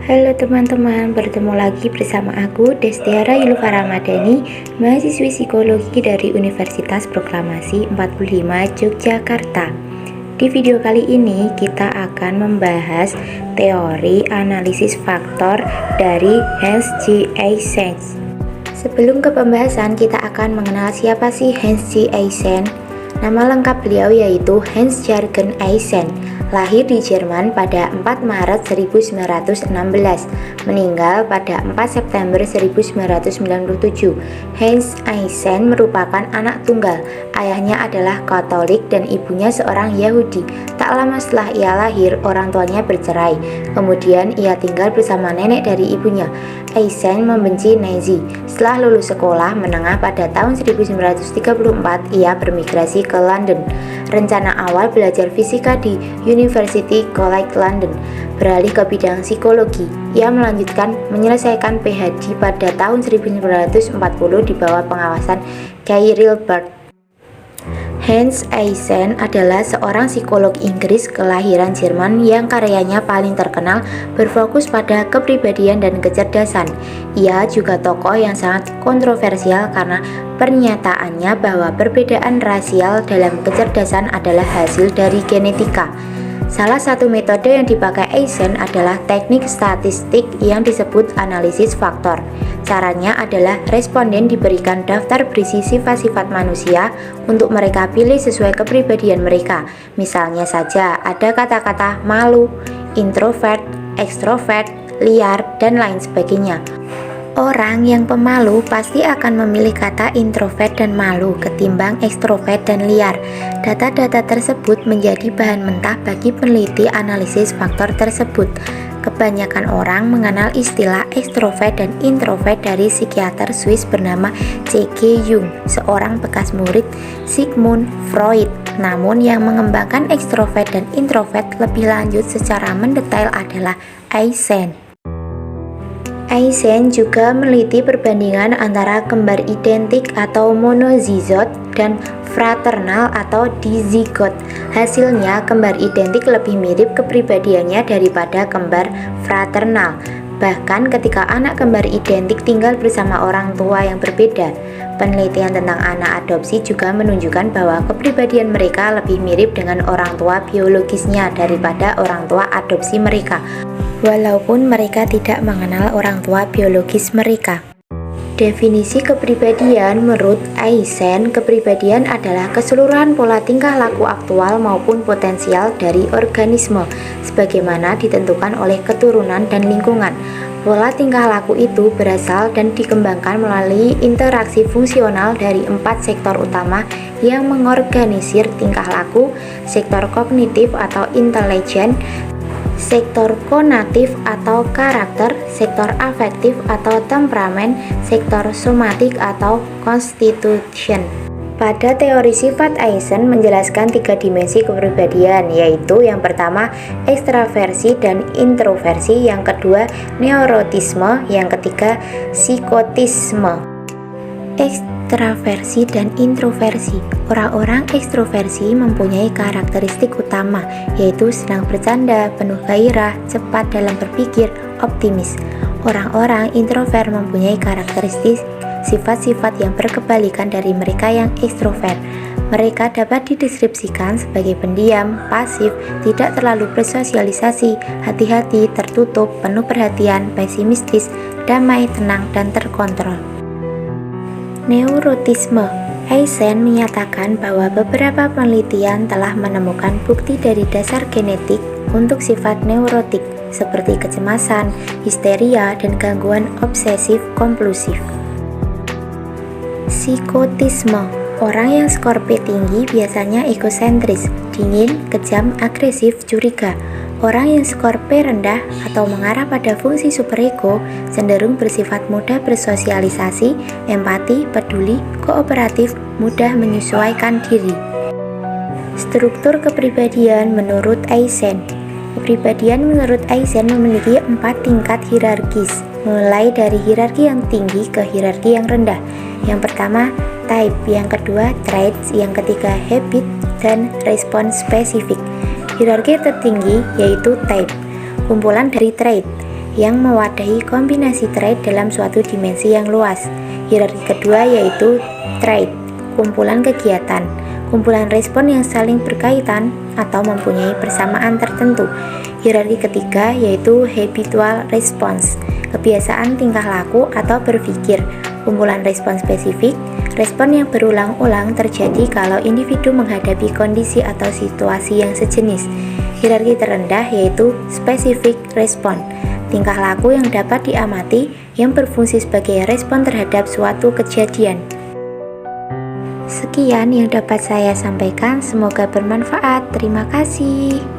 Halo teman-teman, bertemu lagi bersama aku Destiara Yulfa Ramadhani, mahasiswi psikologi dari Universitas Proklamasi 45 Yogyakarta. Di video kali ini kita akan membahas teori analisis faktor dari Hans G. Eysen. Sebelum ke pembahasan, kita akan mengenal siapa sih Hans G. Eysen. Nama lengkap beliau yaitu Hans Jürgen Eysen. Lahir di Jerman pada 4 Maret 1916, meninggal pada 4 September 1997. Hans Eysen merupakan anak tunggal. Ayahnya adalah Katolik dan ibunya seorang Yahudi. Tak lama setelah ia lahir, orang tuanya bercerai. Kemudian ia tinggal bersama nenek dari ibunya. Eysen membenci Nazi. Setelah lulus sekolah menengah pada tahun 1934, ia bermigrasi ke London. Rencana awal belajar fisika di University College London, beralih ke bidang psikologi. Ia melanjutkan menyelesaikan PhD pada tahun 1940 di bawah pengawasan Kay Rilbert. Hans Eysen adalah seorang psikolog Inggris kelahiran Jerman yang karyanya paling terkenal berfokus pada kepribadian dan kecerdasan. Ia juga tokoh yang sangat kontroversial karena pernyataannya bahwa perbedaan rasial dalam kecerdasan adalah hasil dari genetika. Salah satu metode yang dipakai Eysen adalah teknik statistik yang disebut analisis faktor. Caranya adalah responden diberikan daftar berisi sifat-sifat manusia untuk mereka pilih sesuai kepribadian mereka. Misalnya saja ada kata-kata malu, introvert, ekstrovert, liar, dan lain sebagainya. Orang yang pemalu pasti akan memilih kata introvert dan malu ketimbang ekstrovert dan liar. Data-data tersebut menjadi bahan mentah bagi peneliti analisis faktor tersebut. Kebanyakan orang mengenal istilah ekstrovert dan introvert dari psikiater Swiss bernama C.G. Jung, seorang bekas murid Sigmund Freud. Namun yang mengembangkan ekstrovert dan introvert lebih lanjut secara mendetail adalah Eysen. Eysen juga meneliti perbandingan antara kembar identik atau monozigot dan fraternal atau dizigot. Hasilnya, kembar identik lebih mirip kepribadiannya daripada kembar fraternal. Bahkan ketika anak kembar identik tinggal bersama orang tua yang berbeda. Penelitian tentang anak adopsi juga menunjukkan bahwa kepribadian mereka lebih mirip dengan orang tua biologisnya daripada orang tua adopsi mereka, walaupun mereka tidak mengenal orang tua biologis mereka. Definisi kepribadian menurut Eysen, kepribadian adalah keseluruhan pola tingkah laku aktual maupun potensial dari organisme, sebagaimana ditentukan oleh keturunan dan lingkungan. Pola tingkah laku itu berasal dan dikembangkan melalui interaksi fungsional dari 4 sektor utama yang mengorganisir tingkah laku: sektor kognitif atau intelijen, sektor konatif atau karakter, sektor afektif atau temperamen, sektor somatik atau constitution. Pada teori sifat Eysen menjelaskan 3 dimensi kepribadian, yaitu yang pertama ekstraversi dan introversi, yang kedua neurotisme, yang ketiga psikotisme. Ekstraversi dan introversi. Orang-orang ekstroversi mempunyai karakteristik utama, yaitu senang bercanda, penuh gairah, cepat dalam berpikir, optimis. Orang-orang introvert mempunyai karakteristik sifat-sifat yang berkebalikan dari mereka yang ekstrovert. Mereka dapat dideskripsikan sebagai pendiam, pasif, tidak terlalu bersosialisasi, hati-hati, tertutup, penuh perhatian, pesimistis, damai, tenang, dan terkontrol. Neurotisme. Eysen menyatakan bahwa beberapa penelitian telah menemukan bukti dari dasar genetik untuk sifat neurotik, seperti kecemasan, histeria, dan gangguan obsesif kompulsif. Psikotisme. Orang yang skor P tinggi biasanya egosentris, dingin, kejam, agresif, curiga. Orang yang skor P rendah atau mengarah pada fungsi superego cenderung bersifat mudah bersosialisasi, empati, peduli, kooperatif, mudah menyesuaikan diri. Struktur kepribadian menurut Eysen. Kepribadian menurut Eysen memiliki 4 tingkat hierarkis, mulai dari hierarki yang tinggi ke hierarki yang rendah. Yang pertama, type, yang kedua, traits, yang ketiga, habit, dan respons spesifik. Hierarki tertinggi yaitu type, kumpulan dari trait. yang mewadahi kombinasi trait dalam suatu dimensi yang luas. Hierarki kedua yaitu trait, kumpulan kegiatan, kumpulan respon yang saling berkaitan atau mempunyai persamaan tertentu. Hierarki ketiga yaitu habitual response, kebiasaan tingkah laku atau berpikir, kumpulan respon spesifik, respon yang berulang-ulang terjadi kalau individu menghadapi kondisi atau situasi yang sejenis. Hierarki terendah yaitu specific respon, tingkah laku yang dapat diamati yang berfungsi sebagai respon terhadap suatu kejadian. Sekian yang dapat saya sampaikan, semoga bermanfaat. Terima kasih.